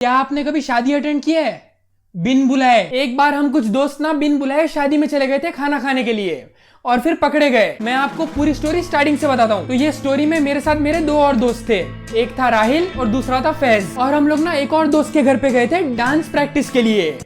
क्या आपने कभी शादी अटेंड किया है बिन बुलाए? एक बार हम कुछ दोस्त ना बिन बुलाए शादी में चले गए थे खाना खाने के लिए और फिर पकड़े गए। मैं आपको पूरी स्टोरी स्टार्टिंग से बताता हूँ। तो ये स्टोरी में मेरे साथ मेरे दो और दोस्त थे, एक था राहिल और दूसरा था फैज। और हम लोग ना एक और दोस्त के घर पे गए थे डांस प्रैक्टिस के लिए।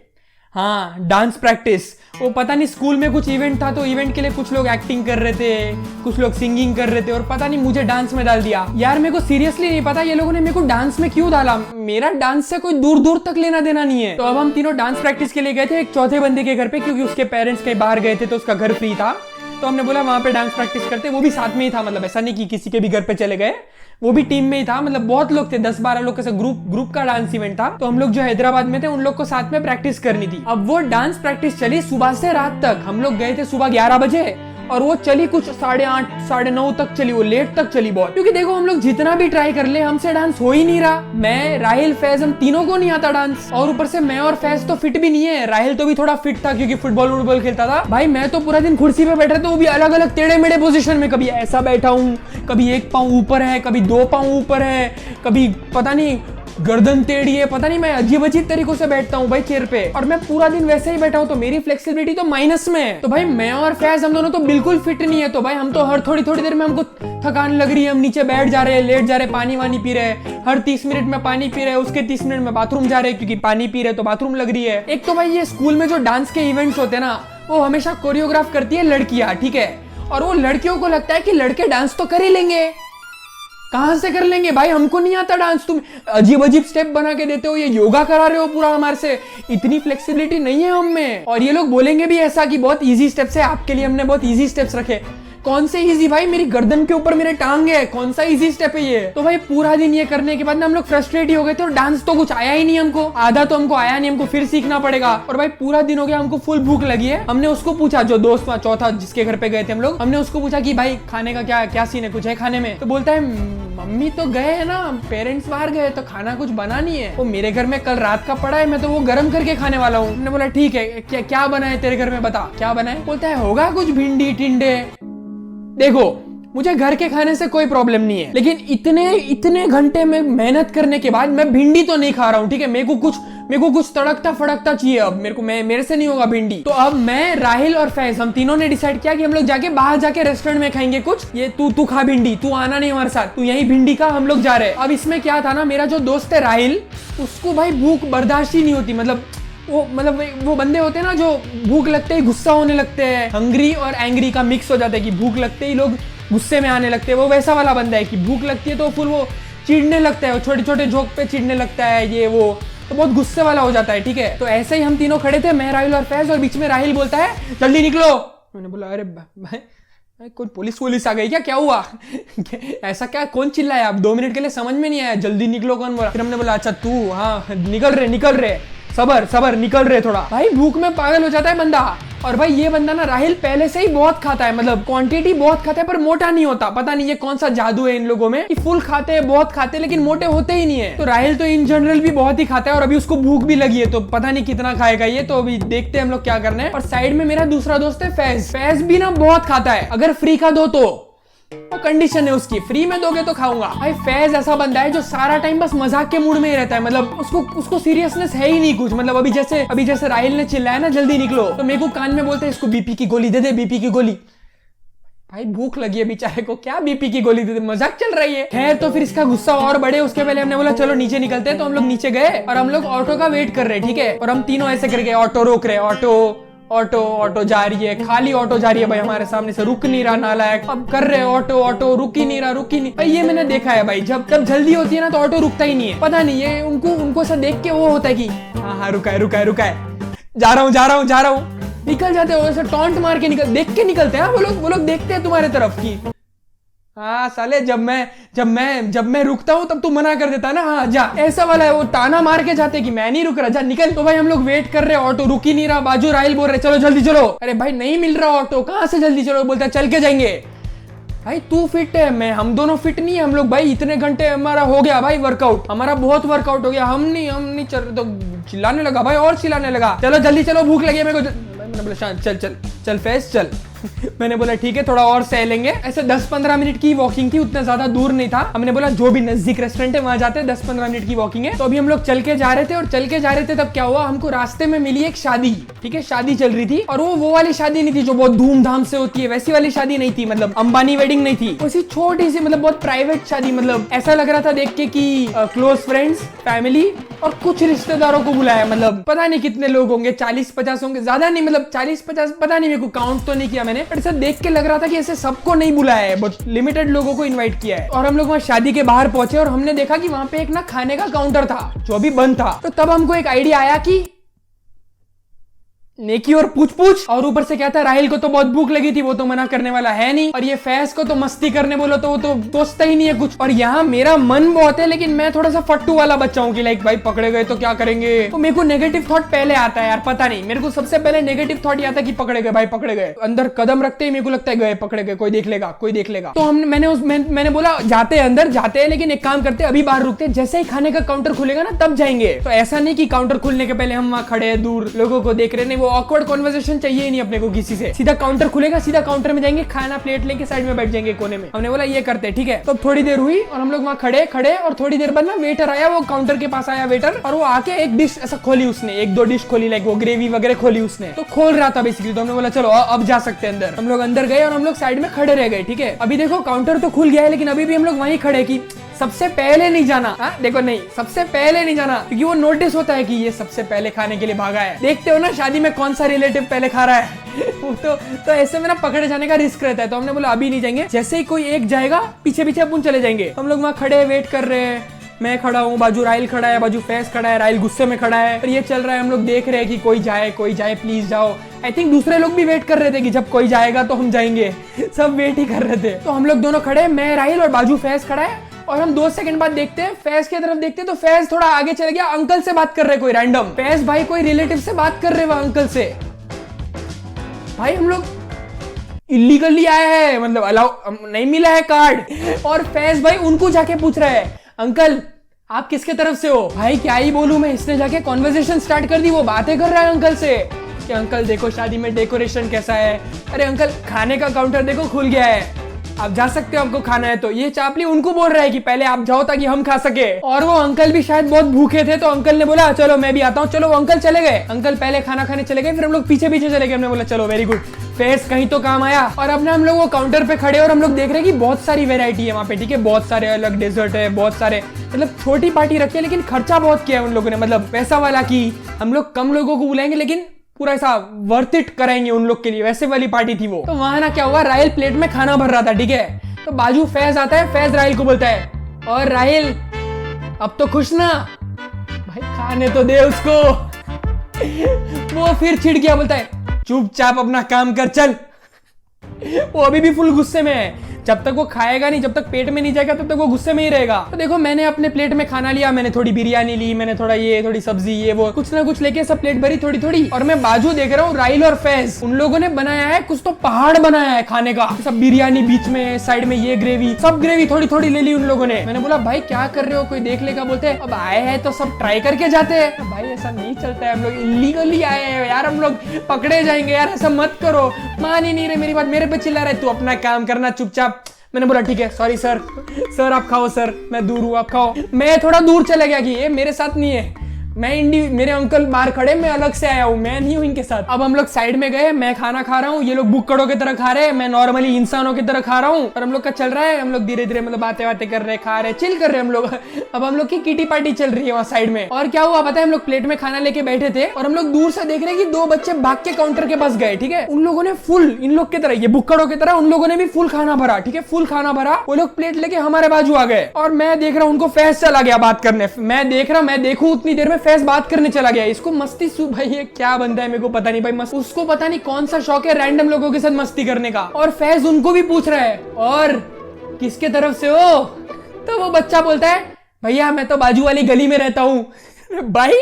हाँ, डांस प्रैक्टिस। वो पता नहीं स्कूल में कुछ इवेंट था, तो इवेंट के लिए कुछ लोग एक्टिंग कर रहे थे, कुछ लोग सिंगिंग कर रहे थे, और पता नहीं मुझे डांस में डाल दिया। यार मेरे को सीरियसली नहीं पता ये लोगों ने मेरे को डांस में क्यों डाला। मेरा डांस से कोई दूर दूर तक लेना देना नहीं है। तो अब हम तीनों डांस प्रैक्टिस के लिए गए थे एक चौथे बंदे के घर पे, क्योंकि उसके पेरेंट्स कहीं बाहर गए थे तो उसका घर फ्री था। तो हमने बोला वहां पे डांस प्रैक्टिस करते। वो भी साथ में ही था, मतलब ऐसा नहीं कि किसी के भी घर पे चले गए, वो भी टीम में ही था। मतलब बहुत लोग थे, 10-12 लोग का ग्रुप का डांस इवेंट था। तो हम लोग जो हैदराबाद में थे उन लोग को साथ में प्रैक्टिस करनी थी। अब वो डांस प्रैक्टिस चली सुबह से रात तक। हम लोग गए थे सुबह 11 बजे और वो चली कुछ 8:30 9:30 तक चली। वो लेट तक चली बहुत, क्योंकि देखो हम लोग जितना भी ट्राई कर ले हमसे डांस हो ही नहीं रहा। मैं, राहिल, फैज, हम तीनों को नहीं आता डांस। और ऊपर से मैं और फैज तो फिट भी नहीं है। राहिल तो भी थोड़ा फिट था क्योंकि फुटबॉल खेलता था। भाई मैं तो पूरा दिन कुर्सी पे बैठा था, वो भी अलग अलग टेढ़े मेढ़े पोजीशन में। कभी ऐसा बैठा हूँ, कभी एक पाँव ऊपर है, कभी 2 पाँव ऊपर है, कभी पता नहीं गर्दन टेढ़ी है, पता नहीं मैं अजीब तरीकों से बैठता हूँ भाई चेयर पे। और मैं पूरा दिन वैसे ही बैठा हूँ, तो मेरी फ्लेक्सिबिलिटी तो माइनस में है। तो भाई मैं और फैज हम दोनों तो बिल्कुल फिट नहीं है। तो भाई हम तो हर थोड़ी देर में हमको थकान लग रही है, हम नीचे बैठ जा रहे हैं, लेट जा रहे हैं, पानी वानी पी रहे हैं। हर 30 मिनट में पानी पी रहे हैं, उसके 30 मिनट में बाथरूम जा रहे हैं, क्योंकि पानी पी रहे हैं तो बाथरूम लग रही है। एक तो भाई ये स्कूल में जो डांस के इवेंट्स होते हैं ना, वो हमेशा कोरियोग्राफ करती है लड़कियां, ठीक है। और वो लड़कियों को लगता है कि लड़के डांस तो कर ही लेंगे। कहां से कर लेंगे भाई, हमको नहीं आता डांस। तुम अजीब स्टेप बना के देते हो, ये योगा करा रहे हो पूरा हमारे से। इतनी फ्लेक्सिबिलिटी नहीं है हम में। और ये लोग बोलेंगे भी ऐसा कि बहुत इजी स्टेप्स है आपके लिए, हमने बहुत इजी स्टेप्स रखे। कौन से इजी भाई, मेरी गर्दन के ऊपर मेरे टांग है, कौन सा इजी स्टेप है ये। तो भाई पूरा दिन ये करने के बाद ना हम लोग फ्रस्ट्रेट ही हो गए थे, और डांस तो कुछ आया ही नहीं हमको। आधा तो हमको आया नहीं, हमको फिर सीखना पड़ेगा। और भाई पूरा दिन हो गया, हमको फुल भूख लगी है। हमने उसको पूछा, जो दोस्त चौथा जिसके घर पे गए थे हम लोग, हमने उसको पूछा कि भाई खाने का क्या सीन है, कुछ है खाने में? तो बोलता है मम्मी तो गए है ना, पेरेंट्स बाहर गए, तो खाना कुछ बना नहीं है। वो मेरे घर में कल रात का पड़ा है, मैं तो वो गर्म करके खाने वाला हूँ। हमने बोला ठीक है, क्या बना है तेरे घर में, बता क्या बना है। बोलता है होगा कुछ भिंडी टिंडे। देखो मुझे घर के खाने से कोई प्रॉब्लम नहीं है, लेकिन इतने घंटे में मेहनत करने के बाद मैं भिंडी तो नहीं खा रहा हूँ, ठीक है। मेरे को कुछ तड़कता फड़कता चाहिए अब। मेरे से नहीं होगा भिंडी। तो अब मैं, राहिल और फैज, हम तीनों ने डिसाइड किया कि हम लोग जाके बाहर जाके रेस्टोरेंट में खाएंगे कुछ। ये तू खा भिंडी, तू आना नहीं हमारे साथ, तू यही भिंडी खा, हम लोग जा रहे हैं। अब इसमें क्या था ना, मेरा जो दोस्त है राहिल, उसको भाई भूख बर्दाश्त ही नहीं होती। वो बंदे होते हैं ना जो भूख लगते ही गुस्सा होने लगते हैं, हंग्री और एंग्री का मिक्स हो जाता है कि भूख लगते ही लोग गुस्से में आने लगते हैं। वो वैसा वाला बंदा है कि भूख लगती है तो फिर वो चिढ़ने लगता है, वो छोटे छोटे जोक पे चिढ़ने लगता है, ये वो, तो बहुत गुस्से वाला हो जाता है, ठीक है। तो ऐसे ही हम तीनों खड़े थे, मैं, राहिल और फैज, और बीच में राहिल बोलता है जल्दी निकलो। मैंने बोला अरे भाई कोई पुलिस आ गई क्या हुआ? ऐसा क्या, कौन चिल्लाया? आप 2 मिनट के लिए समझ में नहीं आया, जल्दी निकलो कौन बोला? फिर हमने बोला अच्छा तू, हाँ निकल रहे, सबर निकल रहे थोड़ा। भाई भूख में पागल हो जाता है बंदा। और भाई ये बंदा ना, राहिल, पहले से ही बहुत खाता है, मतलब क्वांटिटी बहुत खाता है, पर मोटा नहीं होता। पता नहीं ये कौन सा जादू है इन लोगों में कि फुल खाते हैं, बहुत खाते हैं, लेकिन मोटे होते ही नहीं है। तो राहिल तो इन जनरल भी बहुत ही खाता है, और अभी उसको भूख भी लगी है, तो पता नहीं कितना खाएगा ये। तो अभी देखते हैं हम लोग क्या करना है। और साइड में मेरा दूसरा दोस्त है फैज भी ना बहुत खाता है। अगर फ्री का दो तो वो कंडीशन है उसकी, फ्री में दोगे तो खाऊंगा। भाई फैज ऐसा बंदा है जो सारा टाइम बस मजाक के मूड में ही रहता है, मतलब उसको सीरियसनेस है ही नहीं कुछ। मतलब अभी जैसे राहिल ने चिल्लाया ना जल्दी निकलो, तो मेरे को कान में बोलते हैं इसको बीपी की गोली दे दे, बीपी की गोली। भाई भूख लगी है बेचारे को, क्या बीपी की गोली दे दे, मजाक चल रही है। खैर तो फिर इसका गुस्सा और बढ़े, उसके पहले हमने बोला चलो नीचे निकलते हैं। तो हम लोग नीचे गए और हम लोग ऑटो का वेट कर रहे हैं, ठीक है। और हम तीनों ऐसे करके ऑटो रोक रहे, ऑटो जा रही है, खाली ऑटो जा रही है भाई हमारे सामने से, रुक नहीं रहा नालायक। अब कर रहे ऑटो रुक ही नहीं रहा भाई। ये मैंने देखा है भाई, जब जल्दी होती है ना तो ऑटो रुकता ही नहीं है। पता नहीं ये उनको सब देख के वो होता है कि हाँ रुका है, जा रहा हूँ। निकल जाते हो ऐसे टॉन्ट मार के, देख के निकलते हैं। वो लोग देखते हैं तुम्हारे तरफ की, हाँ साले जब मैं रुकता हूँ तब तू मना कर देता है ना, हाँ जा, ऐसा वाला है। वो ताना मार के जाते कि मैं नहीं रुक रहा, जा निकल। तो भाई हम लोग वेट कर रहे, ऑटो रुक ही नहीं रहा। बाजू राहिल बोल रहे चलो जल्दी चलो। अरे भाई नहीं मिल रहा ऑटो, कहाँ से जल्दी चलो? बोलता है चल के जाएंगे। भाई तू फिट है, हम दोनों फिट नहीं है। हम लोग भाई इतने घंटे हमारा हो गया भाई वर्कआउट, हमारा बहुत वर्कआउट हो गया। हम नहीं चल, तो चिल्लाने लगा भाई, और चिल्लाने लगा चलो जल्दी चलो, भूख लगी है मेरे को। चल फैज चल। मैंने बोला ठीक है थोड़ा और सह लेंगे। ऐसे 10-15 मिनट की वॉकिंग थी, उतना ज्यादा दूर नहीं था। हमने बोला जो भी नजदीक रेस्टोरेंट है वहां जाते हैं, 10-15 मिनट की वॉकिंग है। तो अभी हम लोग चल के जा रहे थे, और चल के जा रहे थे तब क्या हुआ, हमको रास्ते में मिली एक शादी। ठीक है, शादी चल रही थी, और वो वाली शादी नहीं थी जो बहुत धूमधाम से होती है, वैसी वाली शादी नहीं थी, मतलब अंबानी वेडिंग नहीं थी, वैसी छोटी सी मतलब बहुत प्राइवेट शादी। मतलब ऐसा लग रहा था देख के कि क्लोज फ्रेंड्स, फैमिली और कुछ रिश्तेदारों को बुलाया। मतलब पता नहीं कितने लोग होंगे, 40-50 होंगे, ज्यादा नहीं, मतलब 40-50 पता नहीं, मेरे को काउंट तो नहीं किया मैंने, पर ऐसा देख के लग रहा था कि ऐसे सबको नहीं बुलाया है, बहुत लिमिटेड लोगों को इनवाइट किया है। और हम लोग वहाँ शादी के बाहर पहुंचे, और हमने देखा कि वहां पे एक ना खाने का काउंटर था जो अभी बंद था। तो तब हमको एक आइडिया आया कि नेकी और पूछ पूछ, और ऊपर से क्या था, राहिल को तो बहुत भूख लगी थी, वो तो मना करने वाला है नहीं, और ये फैज को तो मस्ती करने बोलो तो वो तो दोस्ता ही नहीं है कुछ। और यहाँ मेरा मन बहुत है, लेकिन मैं थोड़ा सा फट्टू वाला बच्चा हूँ कि लाइक भाई पकड़े गए तो क्या करेंगे। तो मेरे को नेगेटिव थॉट पहले आता है यार, पता नहीं, मेरे को सबसे पहले नेगेटिव थॉट ये आता है कि पकड़े गए भाई, पकड़े गए। अंदर कदम रखते ही मेरे को लगता है गए, पकड़े गए, कोई देख लेगा, कोई देख लेगा। तो मैंने बोला जाते हैं अंदर, जाते हैं, लेकिन एक काम करते हैं अभी बाहर रुकते हैं, जैसे ही खाने का काउंटर खुलेगा ना तब जाएंगे। तो ऐसा नहीं कि काउंटर खुलने के पहले हम वहाँ खड़े हैं दूर लोगों को देख रहे, नहीं, वो ऑकवर्ड कॉन्वर्सेशन चाहिए ही नहीं अपने को किसी से। सीधा काउंटर खुलेगा, सीधा काउंटर में जाएंगे, खाना प्लेट लेके साइड में बैठ जाएंगे कोने में। हमने बोला ये करते हैं, ठीक है। तो थोड़ी देर हुई और हम लोग वहाँ खड़े, और थोड़ी देर बाद ना वेटर आया, वो काउंटर के पास आया वेटर, और वो आके एक डिश ऐसा खोली उसने, 1-2 डिश खोली, लाइक वो ग्रेवी वगैरह खोली उसने, तो खोल रहा था बेसिकली। तो हमने बोला चलो अब जा सकते हैं अंदर। हम लोग अंदर गए और हम लोग साइड में खड़े रह गए, ठीक है। अभी देखो काउंटर तो खुल गया है, लेकिन अभी भी हम लोग वहीं खड़े कि सबसे पहले नहीं जाना। देखो नहीं, सबसे पहले नहीं जाना, क्योंकि वो नोटिस होता है कि ये सबसे पहले खाने के लिए भागा है। देखते हो ना शादी में कौन सा रिलेटिव पहले खा रहा है। तो ऐसे में ना पकड़े जाने का रिस्क रहता है। तो हमने बोला अभी नहीं जाएंगे, जैसे ही कोई एक जाएगा पीछे पीछे अपन चले जाएंगे। हम लोग वहाँ खड़े वेट कर रहे हैं, मैं खड़ा हूँ, बाजू राहिल खड़ा है, बाजू फैज खड़ा है, राहिल गुस्से में खड़ा है, और ये चल रहा है। हम लोग देख रहे हैं कि कोई जाए प्लीज जाओ। आई थिंक दूसरे लोग भी वेट कर रहे थे कि जब कोई जाएगा तो हम जाएंगे, सब वेट ही कर रहे थे। तो हम लोग दोनों खड़े, मैं राहिल और बाजू फैज खड़ा है, और हम 2 सेकंड बाद देखते हैं फैज की तरफ देखते हैं, तो फैज थोड़ा आगे चल गया, अंकल से बात कर रहे कोई रैंडम। फैज भाई कोई रिलेटिव से बात कर रहे वह अंकल से। भाई हम लोग इलीगली आए हैं, मतलब अलाउ नहीं मिला है कार्ड, और फैज भाई उनको जाके पूछ रहा है अंकल आप किसके तरफ से हो। भाई क्या ही बोलूं मैं, इसने जाके कॉन्वर्सेशन स्टार्ट कर दी, वो बातें कर रहा है अंकल से कि अंकल देखो शादी में डेकोरेशन कैसा है, अरे अंकल खाने का काउंटर देखो खुल गया है, आप जा सकते हो आपको खाना है तो। ये चापली उनको बोल रहा है कि पहले आप जाओ ताकि हम खा सके। और वो अंकल भी शायद बहुत भूखे थे, तो अंकल ने बोला चलो मैं भी आता हूँ। चलो वो अंकल चले गए, अंकल पहले खाना खाने चले गए, फिर हम लोग पीछे पीछे चले गए। हमने बोला चलो वेरी गुड, फेस कहीं तो काम आया। और अब ना हम लोग वो काउंटर पे खड़े और हम लोग देख रहे हैं कि बहुत सारी वेरायटी है वहाँ पे, ठीक है, बहुत सारे अलग डेजर्ट है, बहुत सारे, मतलब छोटी पार्टी रखी है, लेकिन खर्चा बहुत किया है उन लोगों ने, मतलब पैसा वाला की हम लोग कम लोगों को बुलाएंगे लेकिन पूरा ऐसा वर्थ इट कराएंगे उन लोग के लिए, वैसे वाली पार्टी थी वो। तो वहां ना क्या हुआ, राहिल प्लेट में खाना भर रहा था, ठीक है। तो बाजू फैज आता है, फैज राहिल को बोलता है और राहिल अब तो खुश ना, भाई खाने तो दे उसको। वो फिर छिड़ गया, बोलता है चुपचाप अपना काम कर चल। वो अभी भी फुल गुस्से में है, जब तक वो खाएगा नहीं, जब तक पेट में नहीं जाएगा तब तक वो गुस्से में ही रहेगा। तो देखो मैंने अपने प्लेट में खाना लिया, मैंने थोड़ी बिरयानी ली, मैंने थोड़ा ये थोड़ी सब्जी ये वो कुछ ना कुछ लेके सब प्लेट भरी थोड़ी थोड़ी। और मैं बाजू देख रहा हूँ राहिल और फैज, उन लोगों ने बनाया है कुछ तो पहाड़ बनाया है खाने का, सब बिरयानी बीच में, साइड में ये ग्रेवी, सब ग्रेवी थोड़ी थोड़ी ले ली उन लोगों ने। मैंने बोला भाई क्या कर रहे हो, कोई देख लेगा। बोलते हैं अब आए हैं तो सब ट्राई करके जाते हैं। भाई ऐसा नहीं चलता है, हम लोग इलीगली आए हैं यार, हम लोग पकड़े जाएंगे यार, ऐसा मत करो। मान ही नहीं रहे मेरी बात, मेरे पे चिल्ला रहे, तू अपना काम करना चुपचाप। मैंने बोला ठीक है सॉरी सर, सर आप खाओ सर, मैं दूर हूँ आप खाओ। मैं थोड़ा दूर चला गया कि ये मेरे साथ नहीं है, मेरे अंकल बाहर खड़े, मैं अलग से आया हूँ, मैं नहीं हूँ इनके साथ। अब हम लोग साइड में गए, मैं खाना खा रहा हूँ, ये लोग बुक्कड़ों की तरह खा रहे हैं, मैं नॉर्मली इंसानों की तरह खा रहा हूँ। और हम लोग का चल रहा है, हम लोग धीरे धीरे मतलब बातें बातें कर रहे, खा रहे, चिल कर रहे हम लोग। अब हम लोग की किटी पार्टी चल रही है वहाँ साइड में। और क्या हुआ पता है, हम लोग प्लेट में खाना लेके बैठे थे और हम लोग दूर से देख रहे हैं कि 2 बच्चे भाग के काउंटर के पास गए, ठीक है। उन लोगों ने फुल, इन लोग की तरह, ये बुक्कड़ों की तरह उन लोगों ने भी फुल खाना भरा, ठीक है, फुल खाना भरा। वो लोग प्लेट लेके हमारे बाजू आ गए और मैं देख रहा हूँ उनको फैज चला गया बात करने। मैं देख रहा, मैं देखूं उतनी देर में फैज बात करने चला गया। इसको मस्ती भाई ये क्या बनता है मेरे को पता नहीं भाई, उसको पता नहीं कौन सा शौक है रैंडम लोगों के साथ मस्ती करने का। और फैज उनको भी पूछ रहा है और किसके तरफ से हो। तो वो बच्चा बोलता है भैया मैं तो बाजू वाली गली में रहता हूँ। भाई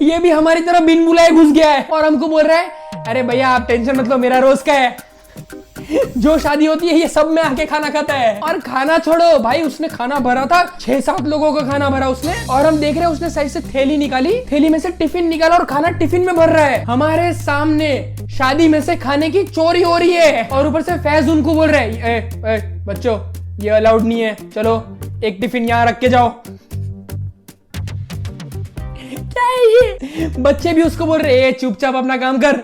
ये भी हमारी तरफ बिन बुलाए घुस गया है और हमको बोल रहा है अरे भैया आप टेंशन मत लो, मेरा रोज का है। जो शादी होती है ये सब में आके खाना खाता है। और खाना छोड़ो भाई, उसने खाना भरा था, 6-7 लोगों का खाना भरा उसने। और हम देख रहे हैं उसने साइड से थैली निकाली, थैली में से टिफिन निकाला और खाना टिफिन में भर रहा है हमारे सामने। शादी में से खाने की चोरी हो रही है। और ऊपर से फैज उनको बोल रहे हैं, बच्चों ये अलाउड नहीं है, चलो एक टिफिन यहाँ रख के जाओ। क्या है ये? बच्चे भी उसको बोल रहे हैं चुपचाप अपना काम कर।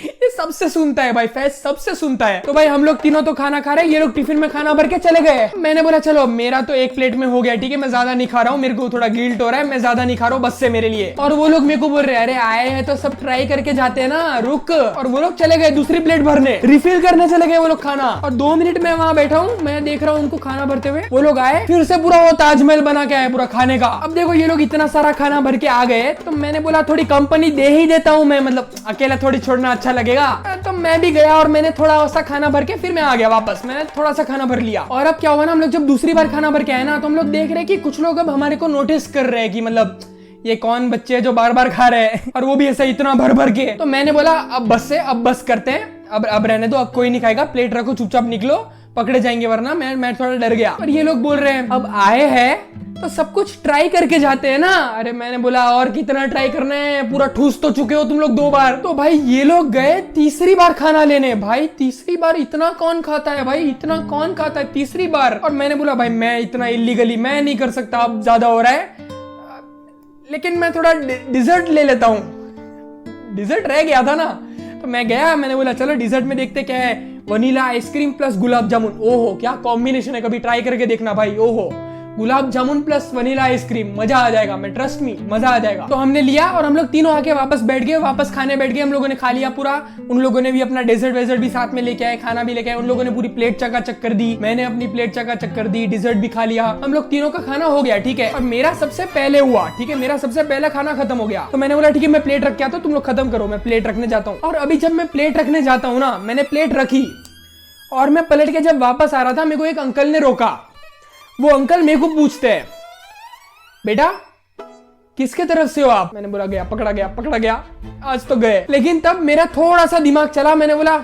ये सबसे सुनता है भाई, फैज सबसे सुनता है। तो भाई हम लोग तीनों तो खाना खा रहे हैं, ये लोग टिफिन में खाना भर के चले गए। मैंने बोला चलो मेरा तो एक प्लेट में हो गया, ठीक है मैं ज्यादा नहीं खा रहा हूँ, मेरे को थोड़ा गिल्ट हो रहा है, मैं ज्यादा नहीं खा रहा हूँ बस से मेरे लिए। और वो लोग मेरे को बोल रहे हैं अरे आए हैं तो सब ट्राई करके जाते हैं ना, रुक। और वो लोग चले गए दूसरी प्लेट भरने, रिफिल करने चले गए वो लोग खाना। और 2 मिनट में वहां बैठा हूँ, मैं देख रहा हूँ उनको खाना भरते हुए। वो लोग आए फिर से पूरा वो ताजमहल बना के आए पूरा खाने का। अब देखो ये लोग इतना सारा खाना भर के आ गए, तो मैंने बोला थोड़ी कंपनी दे ही देता हूँ मैं, मतलब अकेला थोड़ी छोड़ना अच्छा लगेगा। तो मैं भी गया और मैंने थोड़ा सा खाना भर के फिर मैं आ गया वापस। मैंने थोड़ा सा खाना भर लिया। और अब क्या हुआ ना, हम लोग जब दूसरी बार खाना भर के आए ना, तो हम लोग देख रहे हैं कि कुछ लोग अब हमारे को नोटिस कर रहे हैं कि मतलब ये कौन बच्चे हैं जो बार बार खा रहे हैं, और वो भी ऐसा इतना भर भर के। तो मैंने बोला अब बस करते हैं, अब रहने दो, अब कोई नहीं खाएगा, प्लेट रखो चुपचाप निकलो, पकड़े जाएंगे वरना। मैं थोड़ा डर गया। और ये लोग बोल रहे हैं अब आए हैं तो सब कुछ ट्राई करके जाते हैं ना। अरे मैंने बोला और कितना ट्राई करना है, पूरा ठूस तो चुके हो तुम लोग 2 बार। तो भाई ये लोग गए तीसरी बार खाना लेने। भाई तीसरी बार इतना कौन खाता है भाई, इतना कौन खाता है तीसरी बार। और मैंने बोला भाई मैं इतना इलीगली मैं नहीं कर सकता, अब ज्यादा हो रहा है, लेकिन मैं थोड़ा डिजर्ट ले लेता हूँ। डिजर्ट रह गया था ना, तो मैं गया, मैंने बोला चलो डिजर्ट में देखते क्या है, vanilla ice cream plus gulab jamun. ओहो क्या कॉम्बिनेशन है, कभी ट्राई करके देखना भाई। ओहो gulab jamun plus vanilla ice cream, मजा आ जाएगा, मैं ट्रस्ट मी मजा आ जाएगा। तो हमने लिया और हम लोग तीनों आके वापस बैठ गए, वापस खाने बैठ गए। हम लोगों ने खा लिया पूरा, उन लोगों ने भी अपना डेजर्ट वेजर्ट भी साथ में लेके आए, खाना भी लेके आए। उन लोगों ने पूरी प्लेट चकाचक कर दी, मैंने अपनी प्लेट चकाचक कर दी, डिजर्ट भी खा लिया। हम लोग तीनों का खाना हो गया, ठीक है। और मेरा सबसे पहले हुआ, ठीक है, मेरा सबसे पहले खाना खत्म हो गया। तो मैंने बोला ठीक है मैं प्लेट रख के आता हूं, तुम लोग खत्म करो, मैं प्लेट रखने जाता हूँ। और अभी जब मैं प्लेट रखने जाता हूँ ना, मैंने प्लेट रखी और मैं पलट के जब वापस आ रहा था, मेरे को एक अंकल ने रोका। वो अंकल मेरे को पूछते हैं बेटा किसके तरफ से हो आप। मैंने बोला गया पकड़ा गया, आज तो गए। लेकिन तब मेरा थोड़ा सा दिमाग चला, मैंने बोला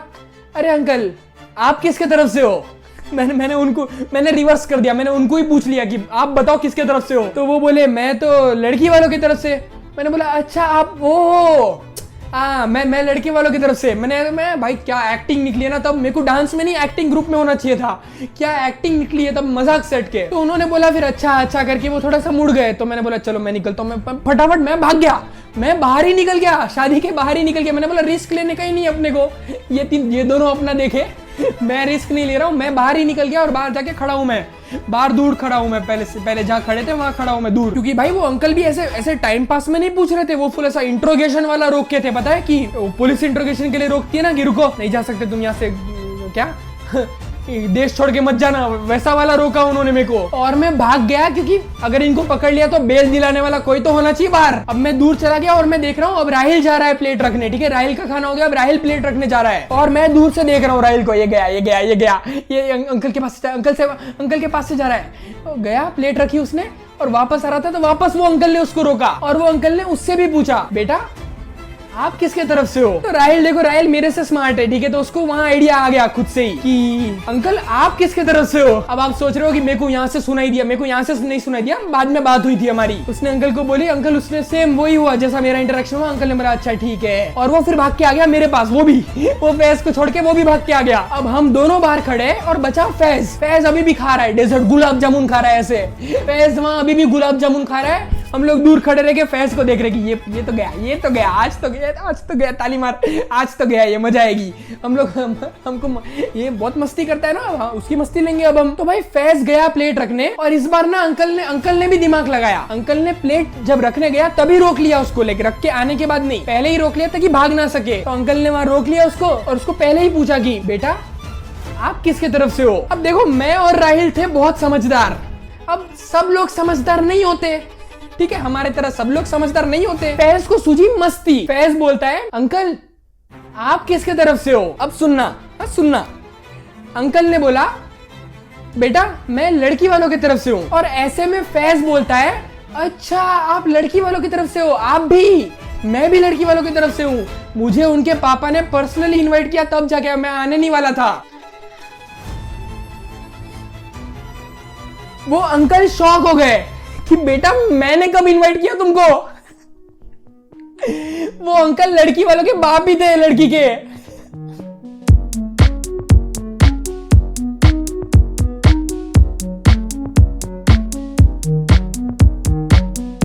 अरे अंकल आप किसके तरफ से हो। मैंने रिवर्स कर दिया, मैंने उनको ही पूछ लिया कि आप बताओ किसके तरफ से हो। तो वो बोले मैं तो लड़की वालों की तरफ से। मैंने बोला अच्छा आप वो मैं लड़के वालों की तरफ से। मैं भाई क्या एक्टिंग निकली है ना, तब मेरे को डांस में नहीं एक्टिंग ग्रुप में होना चाहिए था, क्या एक्टिंग निकली है तब मजाक सेट के। तो उन्होंने बोला फिर अच्छा करके वो थोड़ा सा मुड़ गए। तो मैंने बोला चलो मैं निकलता हूँ, मैं फटाफट मैं भाग गया, मैं बाहर ही निकल गया, शादी के बाहर ही निकल गया। मैंने बोला रिस्क लेने का ही नहीं अपने को, ये दोनों अपना देखे, मैं रिस्क नहीं ले रहा हूँ। मैं बाहर ही निकल गया और बाहर जाके खड़ा हूँ, मैं बाहर दूर खड़ा हूँ, मैं पहले जहाँ खड़े थे वहां खड़ा हूँ मैं दूर। क्योंकि भाई वो अंकल भी ऐसे टाइम पास में नहीं पूछ रहे थे, वो फुल ऐसा इंट्रोगेशन वाला रोक के थे। पता है कि पुलिस इंट्रोगेशन के लिए रोकती है ना कि रुको नहीं जा सकते तुम यहाँ से, क्या देश छोड़ के मत जाना, वैसा वाला रोका उन्होंने मेरे को। और मैं भाग गया, क्योंकि अगर इनको पकड़ लिया तो बेल दिलाने वाला कोई तो होना चाहिए बाहर। अब मैं दूर चला गया और मैं देख रहा हूँ अब राहिल जा रहा है प्लेट रखने, ठीक है, राहिल का खाना हो गया, अब राहिल प्लेट रखने जा रहा है। और मैं दूर से देख रहा हूँ राहिल को, ये गया ये अंकल के पास, अंकल के पास से जा रहा है। तो गया प्लेट रखी उसने और वापस आ रहा था, तो वापस वो अंकल ने उसको रोका और वो अंकल ने उससे भी पूछा बेटा आप किसके तरफ से हो। तो राहिल देखो, राहिल मेरे से स्मार्ट है, ठीक है, तो उसको वहां आइडिया आ गया खुद से ही कि अंकल आप किसके तरफ से हो। अब आप सोच रहे हो कि मेरे को यहाँ से सुनाई दिया, मेरे को यहाँ से नहीं सुनाई दिया, बाद में बात हुई थी हमारी। उसने अंकल को बोली, अंकल उसने सेम वही हुआ जैसा मेरा इंटरेक्शन हुआ। अंकल ने बोला अच्छा ठीक है, और वो फिर भाग के आ गया मेरे पास, वो फैज को छोड़ के वो भी भाग के आ गया। अब हम दोनों बाहर खड़े और बचा फैज अभी भी खा रहा है डेजर्ट, गुलाब जामुन खा रहा है ऐसे, फैज वहां अभी भी गुलाब जामुन खा रहा है। हम लोग दूर खड़े रह के फैज को देख रहे कि ये तो गया, आज तो गया, ताली मार, आज तो गया, ये मजा आएगी। हमको ये बहुत मस्ती करता है ना, उसकी मस्ती लेंगे अब हम। तो भाई फैज गया प्लेट रखने, और इस बार ना अंकल ने भी दिमाग लगाया। अंकल ने प्लेट जब रखने गया तभी रोक लिया उसको, लेके रख के आने के बाद नहीं, पहले ही रोक लिया ताकि भाग ना सके। तो अंकल ने वहां रोक लिया उसको और उसको पहले ही पूछा कि बेटा आप किसके तरफ से हो। अब देखो मैं और राहिल थे बहुत समझदार, अब सब लोग समझदार नहीं होते, ठीक है, हमारे तरह सब लोग समझदार नहीं होते। फैज को सूझी मस्ती, फैज बोलता है अंकल आप किसके तरफ से हो। अब सुनना, अंकल ने बोला बेटा मैं लड़की वालों की तरफ से हूं। और ऐसे में फैज बोलता है अच्छा आप लड़की वालों की तरफ से हो, आप भी, मैं भी लड़की वालों की तरफ से हूं। मुझे उनके पापा ने पर्सनली इनवाइट किया तब जाके, मैं आने नहीं वाला था। वो अंकल शॉक हो गए कि बेटा मैंने कब इनवाइट किया तुमको। वो अंकल लड़की वालों के बाप भी थे लड़की के।